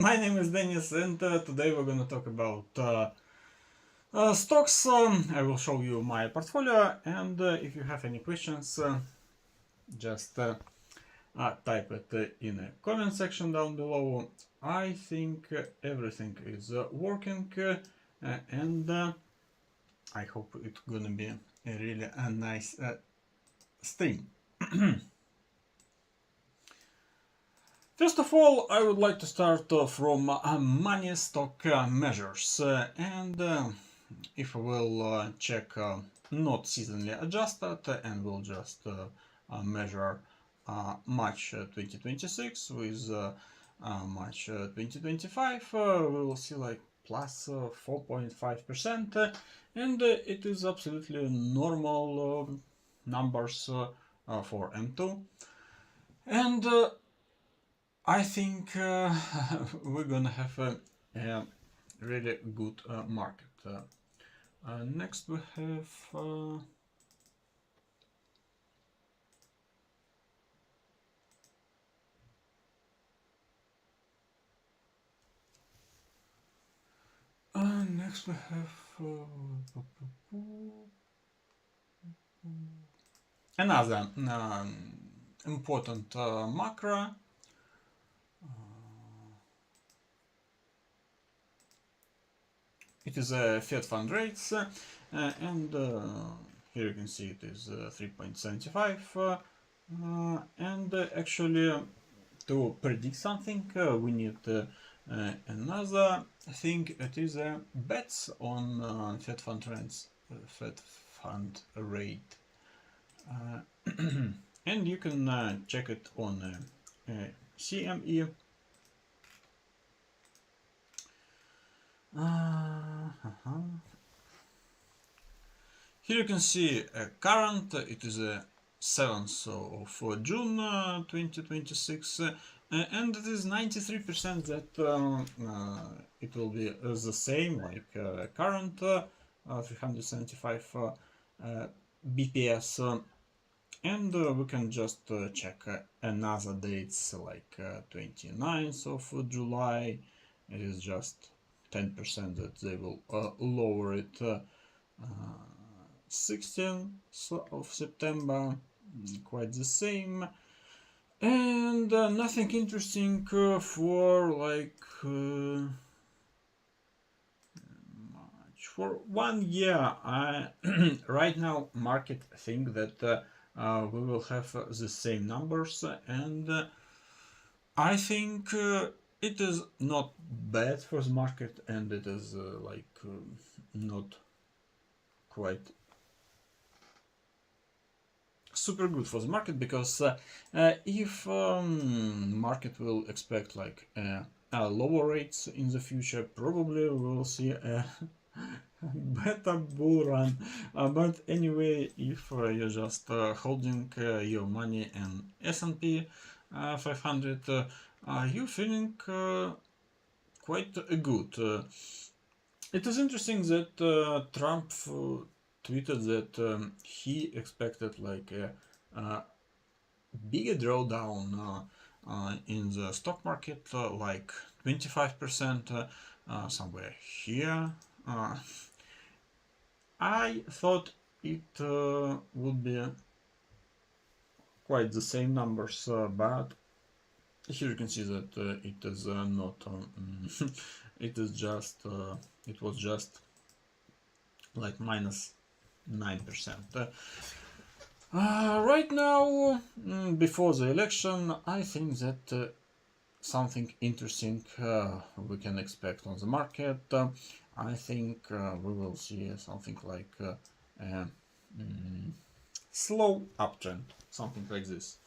My name is Denis, and today we're gonna talk about stocks. I will show you my portfolio, and if you have any questions, just type it in the comment section down below. I think everything is working, and I hope it's gonna be a really nice stream. First of all, I would like to start from money stock measures, and if we will check not seasonally adjusted, and we'll just measure March 2026 with March 2025, we will see like plus 4.5%, and it is absolutely normal numbers for M2. And I think we're gonna have a really good market. Next we have next we have another important macro. It is a Fed fund rates, and here you can see it is 3.75, and actually to predict something we need another thing. It is bets on Fed fund trends, Fed fund rate, and you can check it on CME. Here you can see current, it is a 7th of June 2026, and it is 93% that it will be the same like current 375 BPS, and we can just check another dates like 29th of July. It is just 10% that they will lower it. 16th of September, quite the same, and nothing interesting for like March. For 1 year. Right now market think that we will have the same numbers, and I think it is not bad for the market, and it is not quite super good for the market, because if market will expect like lower rates in the future, probably we will see a better bull run. But anyway, if you're just holding your money in S&P 500, you're feeling quite good. It is interesting that Trump tweeted that he expected like a bigger drawdown in the stock market, like 25%, somewhere here. I thought it would be quite the same numbers, but here you can see that it is not. It is just. It was just like minus 9%. Right now, before the election, I think that something interesting we can expect on the market. I think we will see something like a slow uptrend, something like this.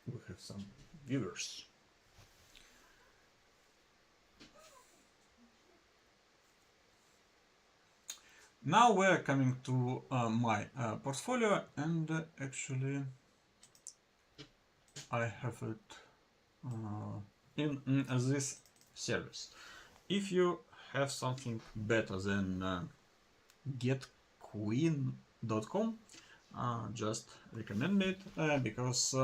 We have some viewers. Now we're coming to my portfolio, and actually I have it in this service. If you have something better than getqueen.com, just recommend it because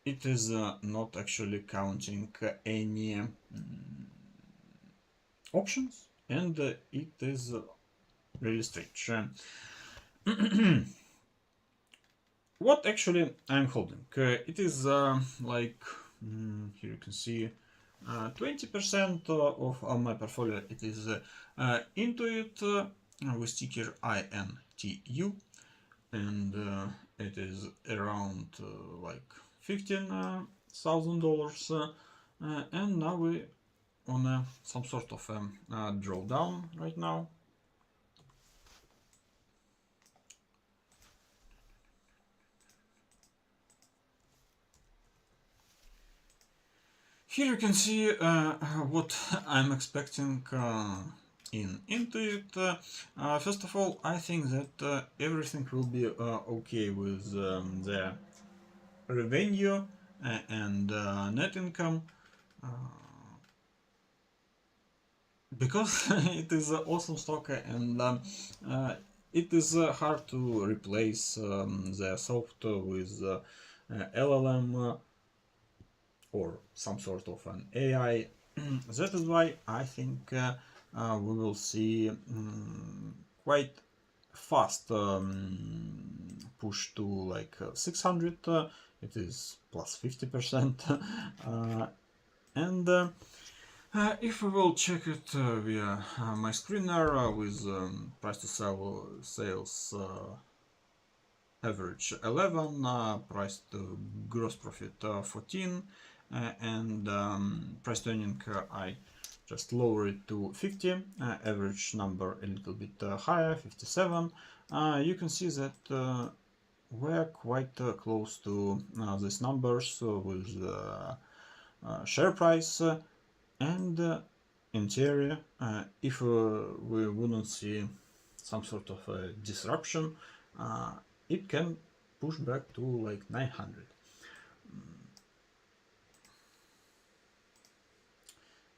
it is not actually counting any options, and it is really strange. What actually I'm holding? It is like here you can see 20% of my portfolio. It is Intuit with ticker INTU, and it is around like $15,000. And now we on some sort of drawdown right now. Here you can see what I'm expecting into it. First of all, I think that everything will be okay with the revenue and net income, because it is an awesome stock, and it is hard to replace the software with LLM or some sort of an AI. That is why I think we will see quite fast push to like 600. It is plus 50%. And if we will check it via my screener with price to sales average 11, price to gross profit 14, and price to earning I just lower it to 50, average number a little bit higher, 57. You can see that we're quite close to these numbers with share price, and in theory, if we wouldn't see some sort of disruption, it can push back to like 900.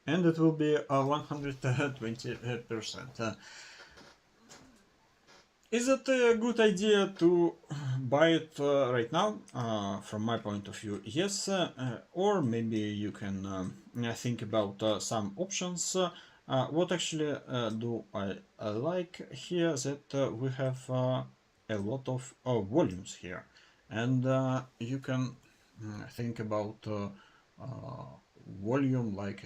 And it will be 120%. Is it a good idea to buy it right now? From my point of view, yes. Or maybe you can think about some options. What actually do I like here? That we have a lot of volumes here, and you can think about volume like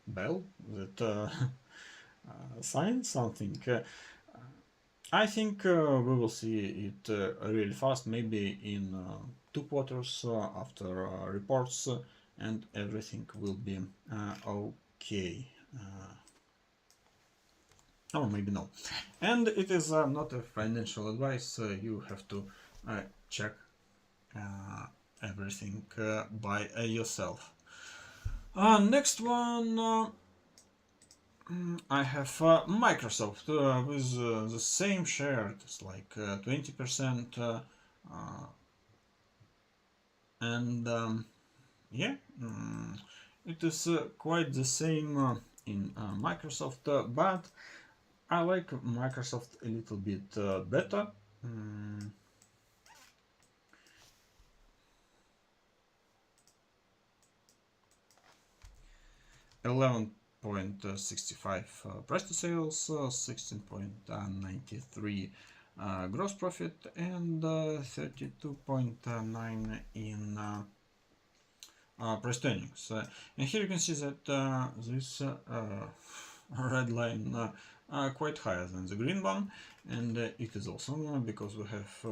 bell that signs something. I think we will see it really fast, maybe in 2 quarters after reports, and everything will be okay. Or maybe no. And it is not a financial advice. You have to check everything by yourself. Next one. I have Microsoft with the same share. It's like 20%, and yeah, it is quite the same in Microsoft, but I like Microsoft a little bit better. 11.65 price to sales, 16.93 gross profit, and 32.9 in price to earnings. And here you can see that this red line quite higher than the green one, and it is awesome because we have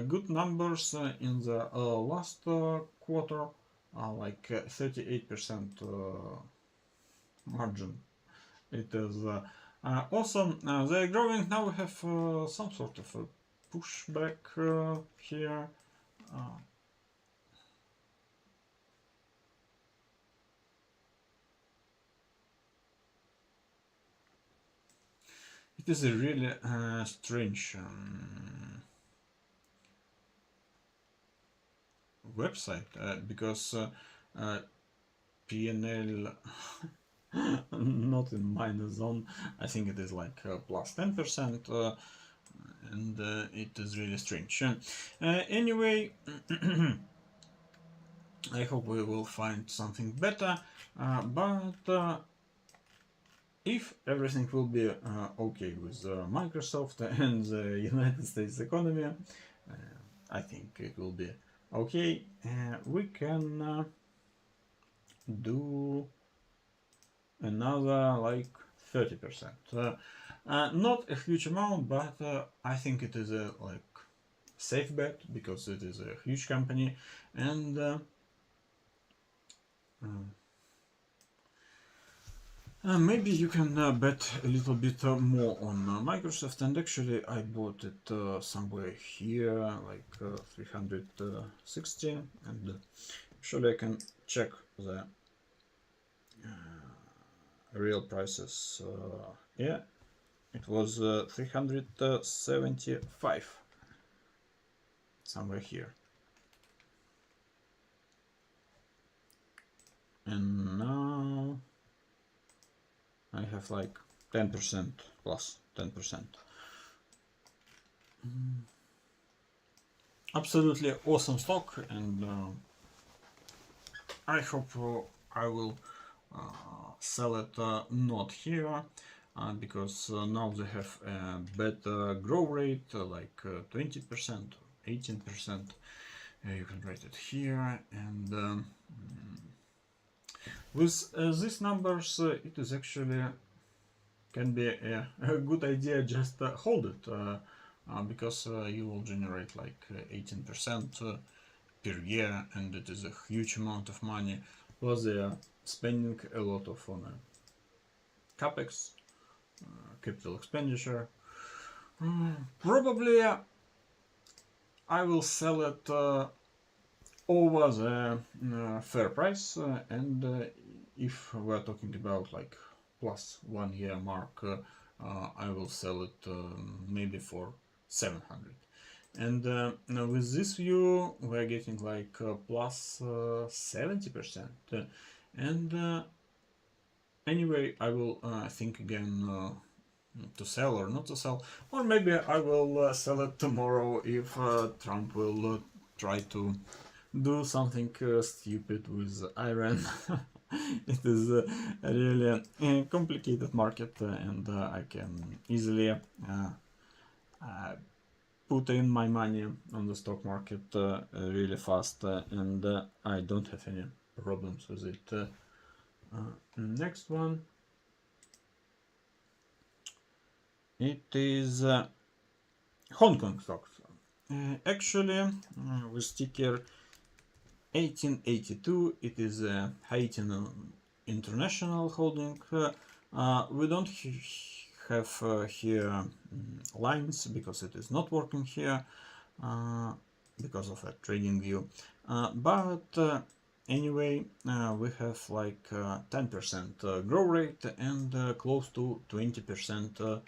good numbers in the last quarter, like 38% margin. It is awesome. They're growing. Now we have some sort of a pushback here. It is a really strange website because PNL not in minus zone. I think it is like plus 10%, and it is really strange. Anyway, I hope we will find something better, but if everything will be okay with Microsoft and the United States economy, I think it will be okay. We can do another like 30%. Not a huge amount, but I think it is a like safe bet because it is a huge company, and maybe you can bet a little bit more on Microsoft, and actually I bought it somewhere here, like 360, and actually I can check the real prices. Yeah, it was 375, somewhere here. And now I have like 10% plus 10%. Absolutely awesome stock, and I hope I will sell it not here, because now they have a better growth rate, like 20%, 18%. You can write it here, and with these numbers, it is actually can be a good idea just hold it, because you will generate like 18% per year, and it is a huge amount of money. Plus they are spending a lot of on capex, capital expenditure. Probably I will sell it over the fair price, and if we're talking about like plus 1 year mark, I will sell it maybe for 700. And with this view, we're getting like plus 70%. And anyway, I will think again to sell or not to sell, or maybe I will sell it tomorrow if Trump will try to do something stupid with Iran. It is a really complicated market, and I can easily put in my money on the stock market really fast, and I don't have any problems with it. Next one, it is Hong Kong stocks. Actually, with ticker 1882, it is a Haitian International holding. We don't have here lines because it is not working here because of a trading view. But anyway, we have like 10% growth rate and close to 20%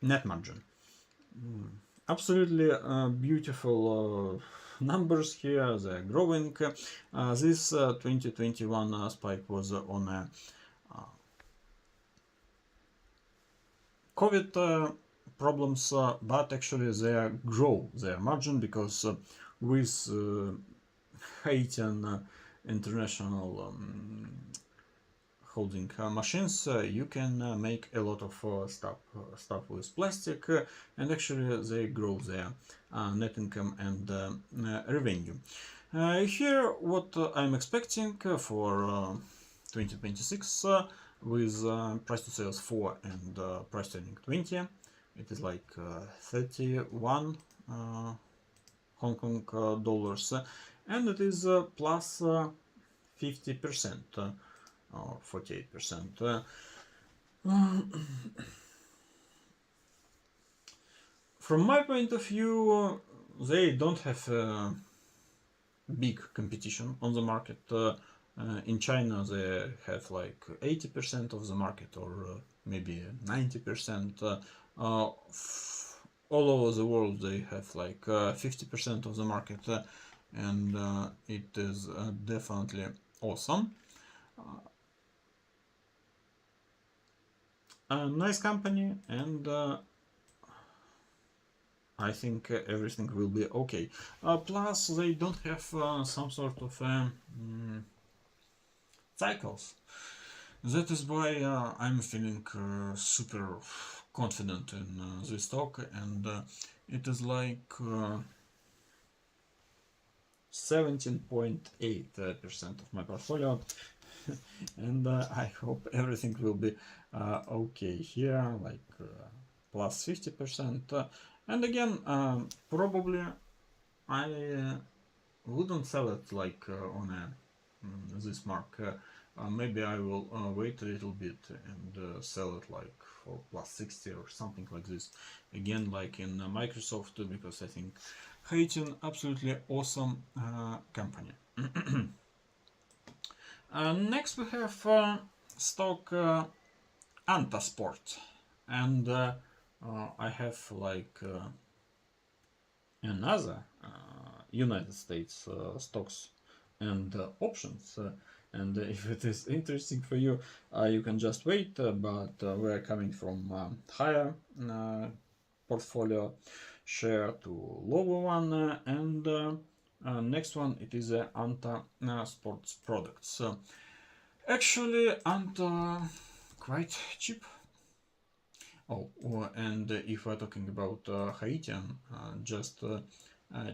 net margin. Absolutely beautiful numbers here. They're growing. This 2021 spike was on a COVID problems, but actually they grow their margin because with Haitian International holding machines, you can make a lot of stuff with plastic, and actually they grow their net income and revenue. Here, what I'm expecting for 2026 with price to sales 4 and price to earning 20, it is like 31 Hong Kong dollars, and it is plus 50%. Or 48%. From my point of view, they don't have big competition on the market. In China, they have like 80% of the market, or maybe 90%. All over the world, they have like 50% of the market. and it is definitely awesome. A nice company, and I think everything will be okay. Plus, they don't have some sort of cycles. That is why I'm feeling super confident in this stock, and it is like 17.8% of my portfolio, and I hope everything will be okay here, like plus 50%. And again, probably I wouldn't sell it like on a this mark. Maybe I will wait a little bit and sell it like for plus 60 or something like this. Again, like in Microsoft, because I think Haitian absolutely awesome company. Next we have stock Anta Sports, and I have like another United States stocks and options. And if it is interesting for you, you can just wait. But we're coming from higher portfolio share to lower one, and next one it is Anta Sports products. Actually, Anta quite cheap. Oh, and if we're talking about Haitian, just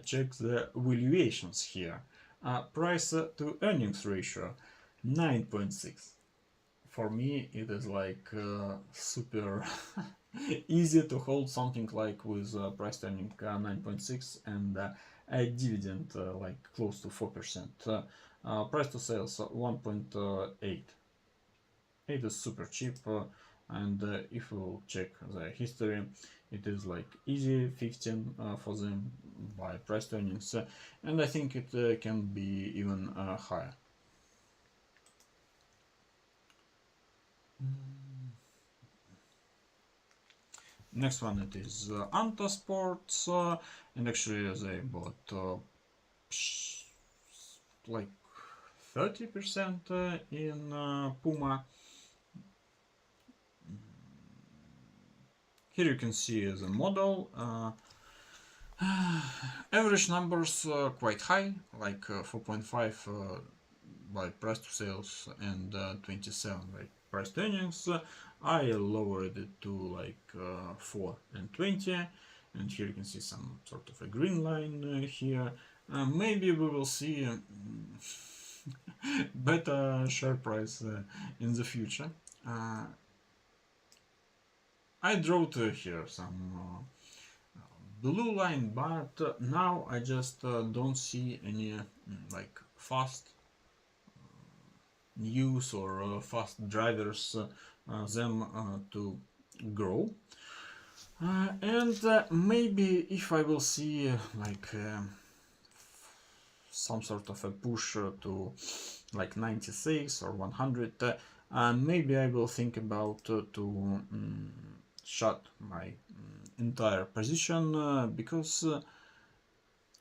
check the valuations here. Price to earnings ratio 9.6. For me, it is like super easy to hold something like with price to earning 9.6 and a dividend like close to 4%. Price to sales 1.8. It is super cheap, and if you check the history, it is like easy 15 for them by price to earnings, and I think it can be even higher. Next one it is Anta Sports, and actually they bought like 30% in Puma. Here you can see the model. Average numbers quite high, like 4.5 by price to sales and 27 by price to earnings. I lowered it to like 4 and 20, and here you can see some sort of a green line here. Maybe we will see better share price in the future. I drew here some blue line, but now I just don't see any like fast news or fast drivers them to grow. And maybe if I will see like some sort of a push to like 96 or 100, maybe I will think about to shut my entire position because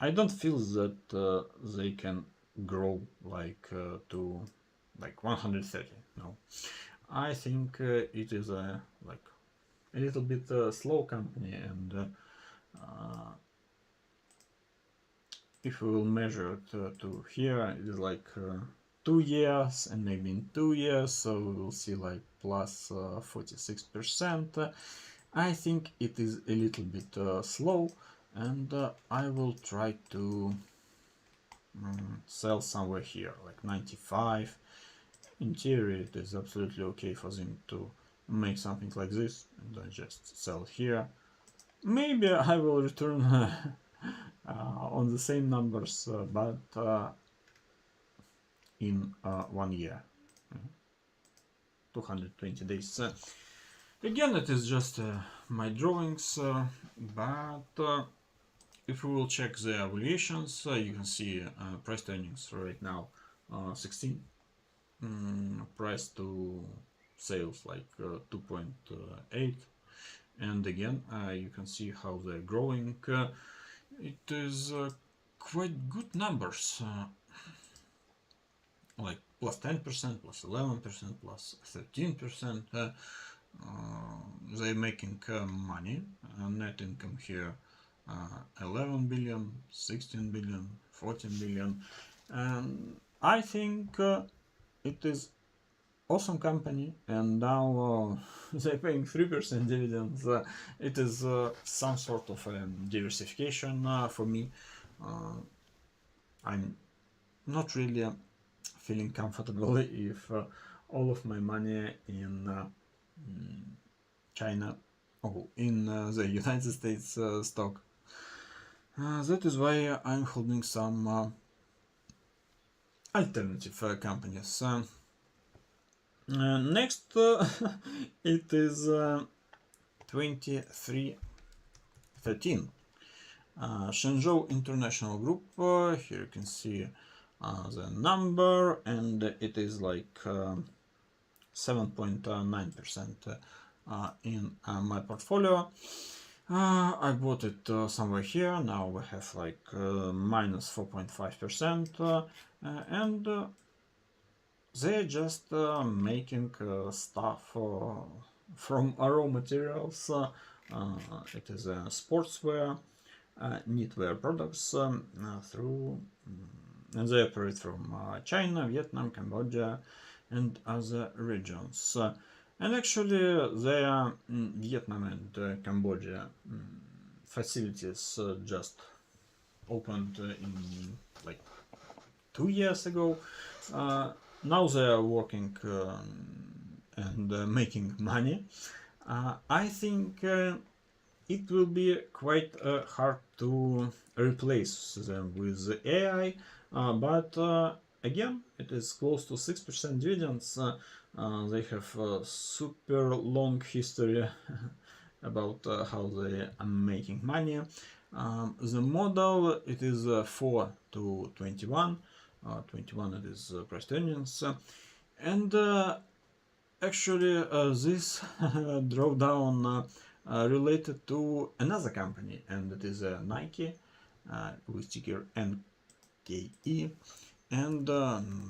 I don't feel that they can grow like to like 130. No, I think it is a like a little bit slow company, and if we will measure it to here, it is like 2 years, and maybe in 2 years, so we will see like plus 46%. I think it is a little bit slow, and I will try to sell somewhere here, like 95. In theory, it is absolutely okay for them to make something like this, and I just sell here. Maybe I will return on the same numbers, but in 1 year, 220 days. Again, it is just my drawings, but if we will check the evaluations, you can see price to earnings right now 16, price to sales like 2.8, and again you can see how they're growing. It is quite good numbers, like plus 10%, plus 11%, plus 13%. They're making money. Net income here 11 billion, 16 billion, 14 billion. And I think it is awesome company, and now they're paying 3% dividends. It is some sort of diversification for me. I'm not really feeling comfortable if all of my money in China or in the United States stock. That is why I'm holding some alternative companies. Next, it is 2313. Shenzhou International Group. Here you can see the number, and it is like 7.9% in my portfolio. I bought it somewhere here. Now we have like minus 4.5%, and they're just making stuff from raw materials. It is sportswear, knitwear products through, and they operate from China, Vietnam, Cambodia, and other regions. And actually, their Vietnam and Cambodia facilities just opened in like 2 years ago. Now they are working and making money. I think it will be quite hard to replace them with AI, but again, it is close to 6% dividends. They have a super long history about how they are making money. The model, it is 4 to 21. 21 it is price to earnings. And actually this drawdown related to another company, and it is Nike with ticker NKE. And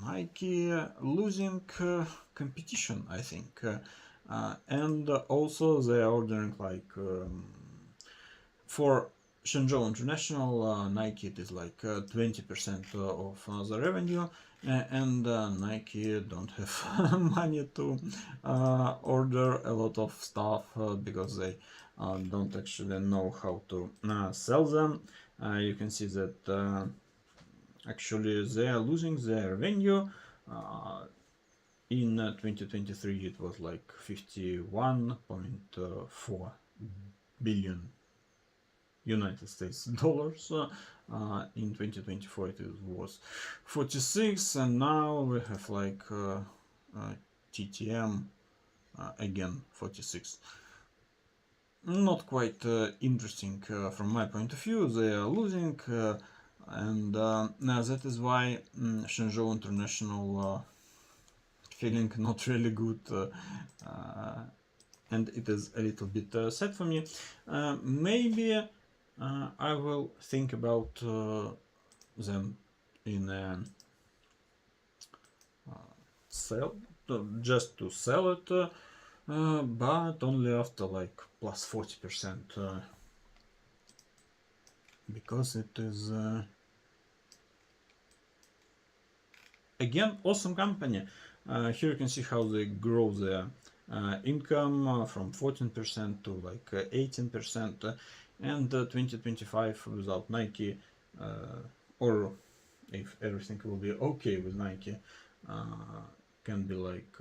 Nike losing competition, I think. And also they are ordering like for Shenzhou International, Nike it is like 20% of the revenue, and Nike don't have money to order a lot of stuff because they don't actually know how to sell them. You can see that actually they are losing their revenue. In 2023 it was like 51.4 billion United States dollars. In 2024 it was 46, and now we have like TTM again 46. Not quite interesting from my point of view. They are losing, and that is why Shenzhou International feeling not really good, and it is a little bit sad for me. Maybe I will think about them in a sell, just to sell it, but only after like plus 40%, because it is again awesome company. Here you can see how they grow their income from 14% to like 18%, and 2025 without Nike, or if everything will be okay with Nike, can be like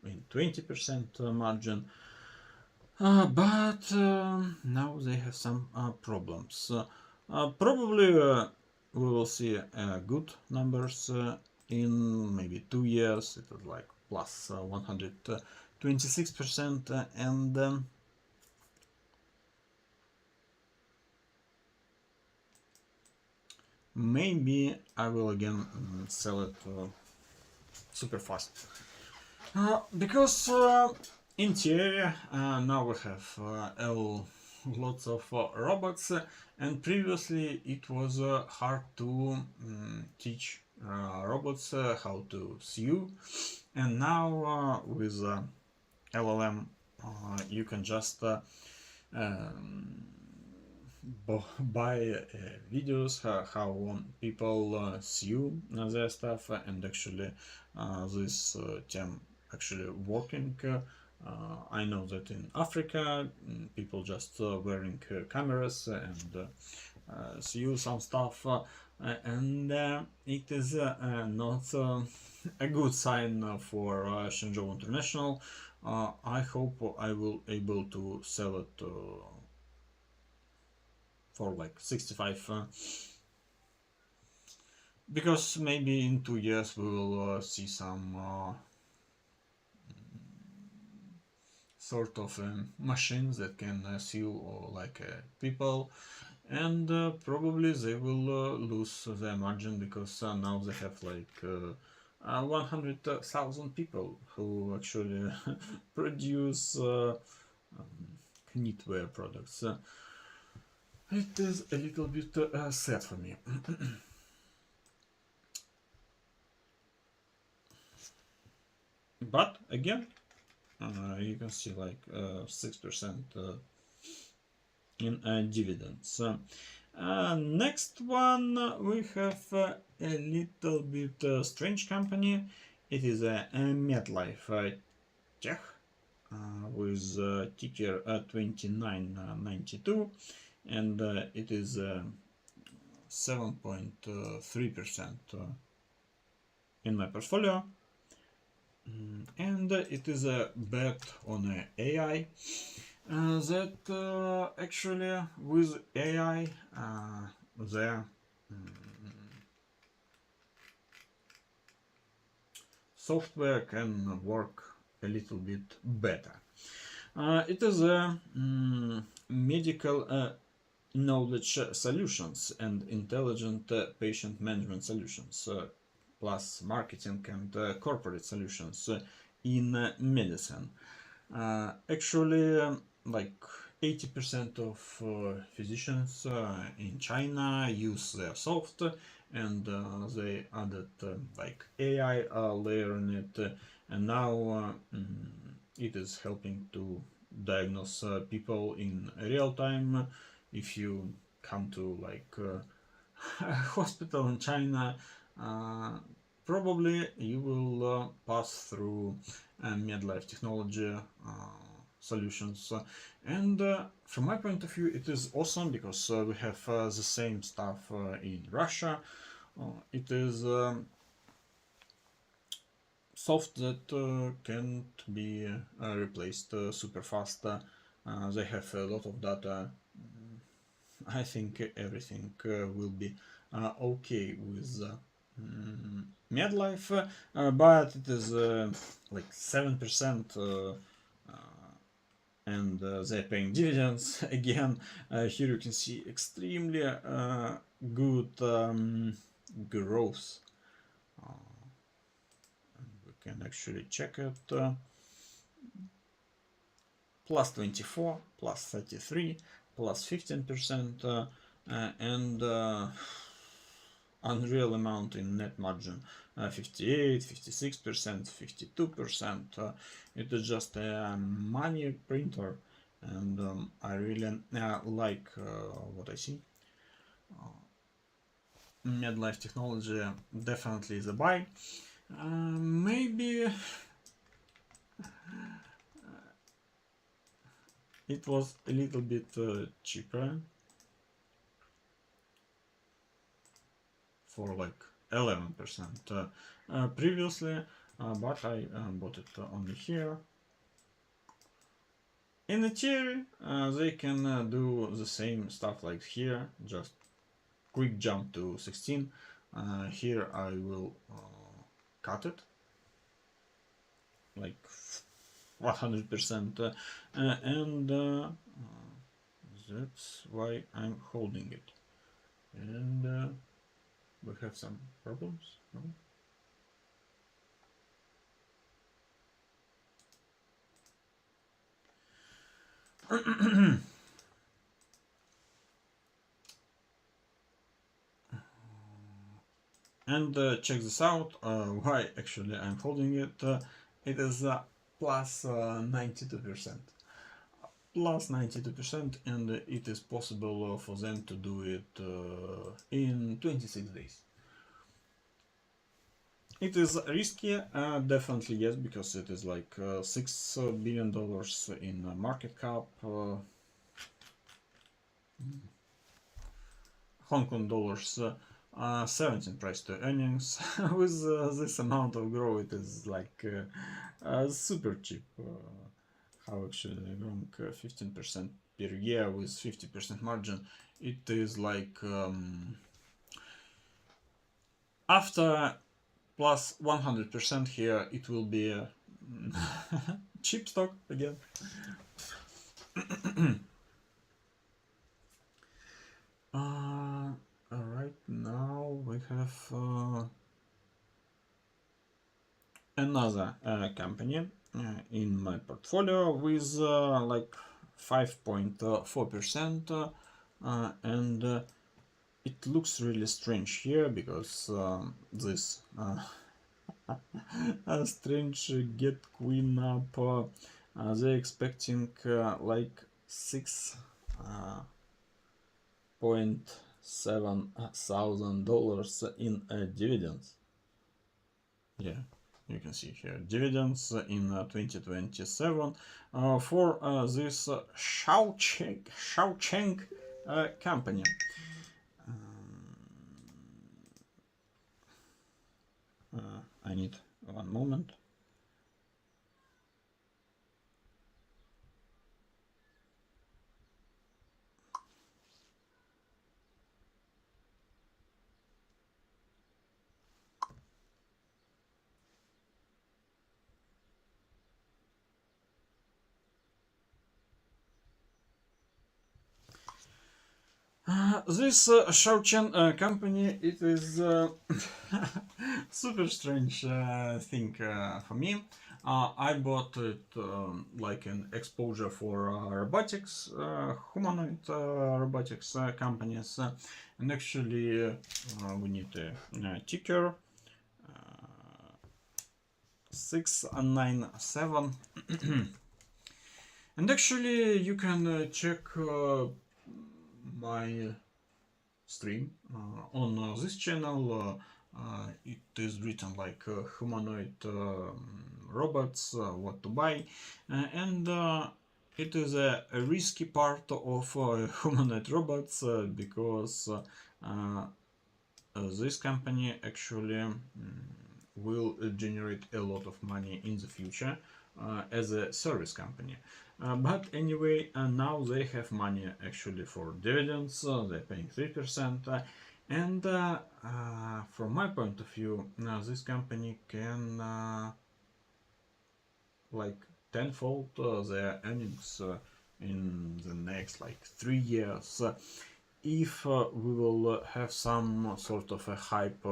in 20% margin. But now they have some problems. Probably we will see good numbers in maybe 2 years. It was like plus 126%, and maybe I will again sell it super fast, because in theory now we have lots of robots, and previously it was hard to teach robots how to sew, and now with LLM you can just um, buy videos how people sew their stuff, and actually this term actually working. I know that in Africa people just wearing cameras and sew some stuff, and it is not a good sign for Shenzhou International. I hope I will able to sell it for like 65, because maybe in 2 years we will see some sort of machines that can sew like people, and probably they will lose their margin, because now they have like 100,000 people who actually produce knitwear products. It is a little bit sad for me. But again, you can see like 6% in dividends. Next one, we have a little bit strange company. It is a Medlive Tech with ticker 2992, and it is 7.3% in my portfolio. And it is a bet on AI. That actually with AI the software can work a little bit better. It is a medical knowledge solutions and intelligent patient management solutions, plus marketing and corporate solutions in medicine. Actually, like 80% of physicians in China use their soft, and they added like AI layer in it, and now it is helping to diagnose people in real time. If you come to like a hospital in China, uh, probably you will pass through Medlive technology solutions, and from my point of view it is awesome, because we have the same stuff in Russia. It is soft that can't be replaced super fast. They have a lot of data. I think everything will be okay with Medlife, but it is like 7%, and they're paying dividends again. Here you can see extremely good growth. We can actually check it. Plus 24, plus 33, plus 15%, and unreal amount in net margin, 58, 56%, 52%. It is just a money printer, and I really like what I see. Medlife technology definitely is a buy. Maybe it was a little bit cheaper for like 11% previously, but I bought it only here. In the theory, they can do the same stuff like here, just quick jump to 16. Here I will cut it like 100%, and that's why I'm holding it. And we have some problems, no? And check this out, why actually I'm holding it. It is plus 92%. Plus 92%, and it is possible for them to do it in 26 days. It is risky, definitely yes, because it is like $6 billion in market cap, Hong Kong dollars 17 price to earnings. With this amount of growth, it is like super cheap. How actually growing 15% per year with 50% margin? It is like after plus 100% here, it will be a cheap stock again. Right now we have another company in my portfolio with like 5.4%, and it looks really strange here because this strange get queen up, they're expecting like 6.7 thousand dollars in dividends. Yeah, you can see here dividends in 2027 for this Shaocheng company. I need one moment. This Shaochen company, it is super strange thing for me. I bought it like an exposure for robotics, humanoid robotics companies, and actually we need a ticker 697. And actually you can check my stream on this channel. It is written like humanoid robots, what to buy, and it is a risky part of humanoid robots because this company actually will generate a lot of money in the future as a service company. But anyway, now they have money actually for dividends, they're paying 3%. And from my point of view, this company can like tenfold their earnings in the next like 3 years if we will have some sort of a hype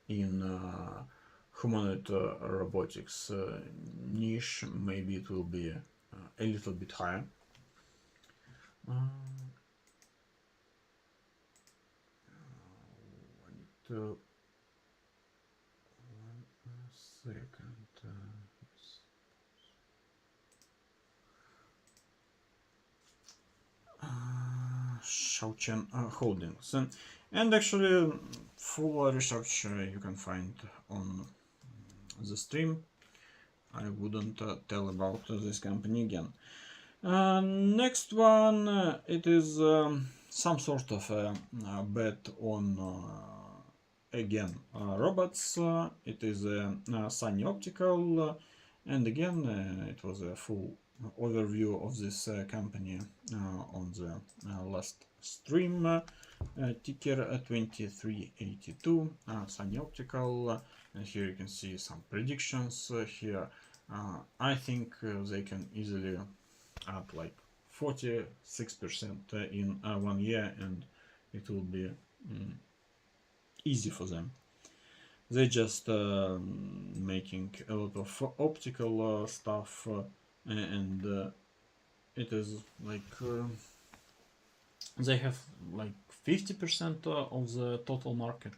in humanoid robotics niche. Maybe it will be a little bit higher. I need to 1 second. Shaochen Holdings, and actually full research you can find on the stream. I wouldn't tell about this company again. Next one, it is some sort of a bet on again robots. It is Sunny Optical, and again it was a full overview of this company on the last stream. Ticker 2382, Sunny Optical, and here you can see some predictions here. I think they can easily add like 46% in 1 year, and it will be easy for them. They just making a lot of optical stuff, and it is like they have like 50% of the total market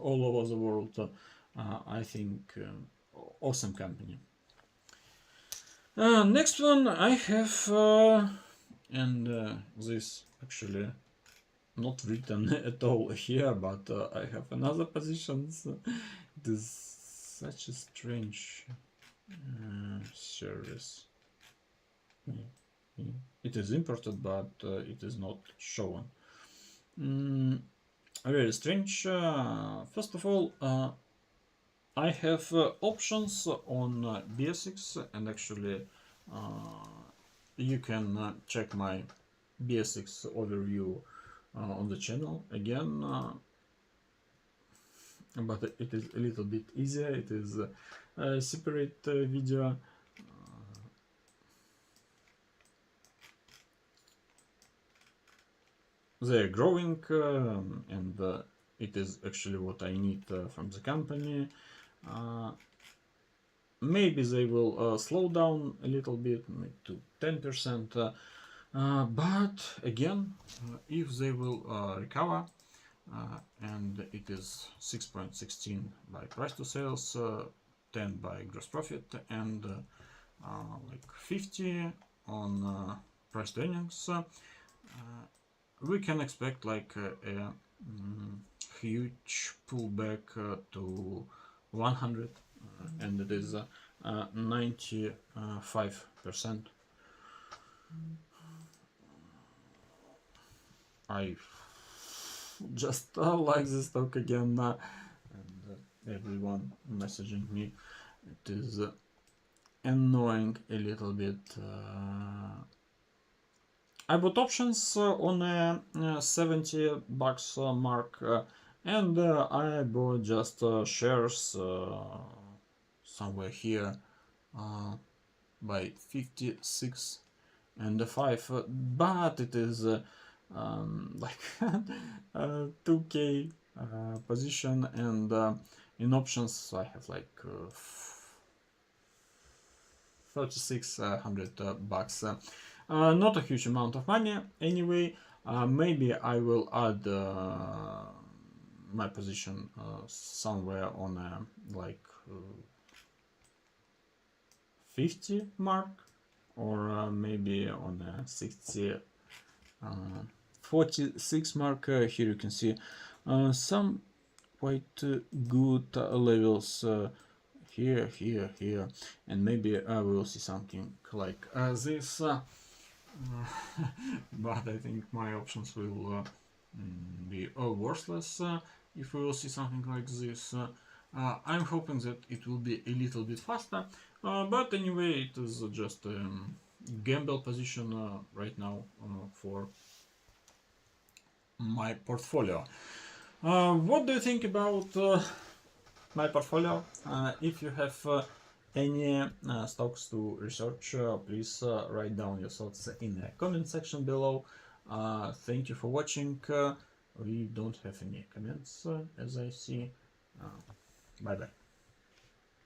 all over the world. I think awesome company. Next one I have, and this actually not written at all here, but I have another positions. It is such a strange service. It is imported, but it is not shown. Very strange. First of all, I have options on BSX, and actually you can check my BSX overview on the channel again, but it is a little bit easier. It is a separate video. They are growing, and it is actually what I need from the company. Maybe they will slow down a little bit, maybe to 10%, but again, if they will recover, and it is 6.16 by price to sales, 10 by gross profit, and like 50 on price to earnings, we can expect like a huge pullback to 100, and it is 95%. I just like this stock again, and everyone messaging me. It is annoying a little bit. I bought options on a $70 mark, and I bought just shares somewhere here by 56 and 5, but it is like 2k position, and in options I have like 3600 bucks. Not a huge amount of money anyway. Maybe I will add my position somewhere on a like 50 mark, or maybe on a 60 46 mark. Here you can see some quite good levels here, here, and maybe I will see something like this. But I think my options will be worthless if we will see something like this. I'm hoping that it will be a little bit faster, but anyway, it is just a gamble position right now for my portfolio. What do you think about my portfolio? If you have any stocks to research, please write down your thoughts in the comment section below. Thank you for watching. We don't have any comments as I see. Bye bye.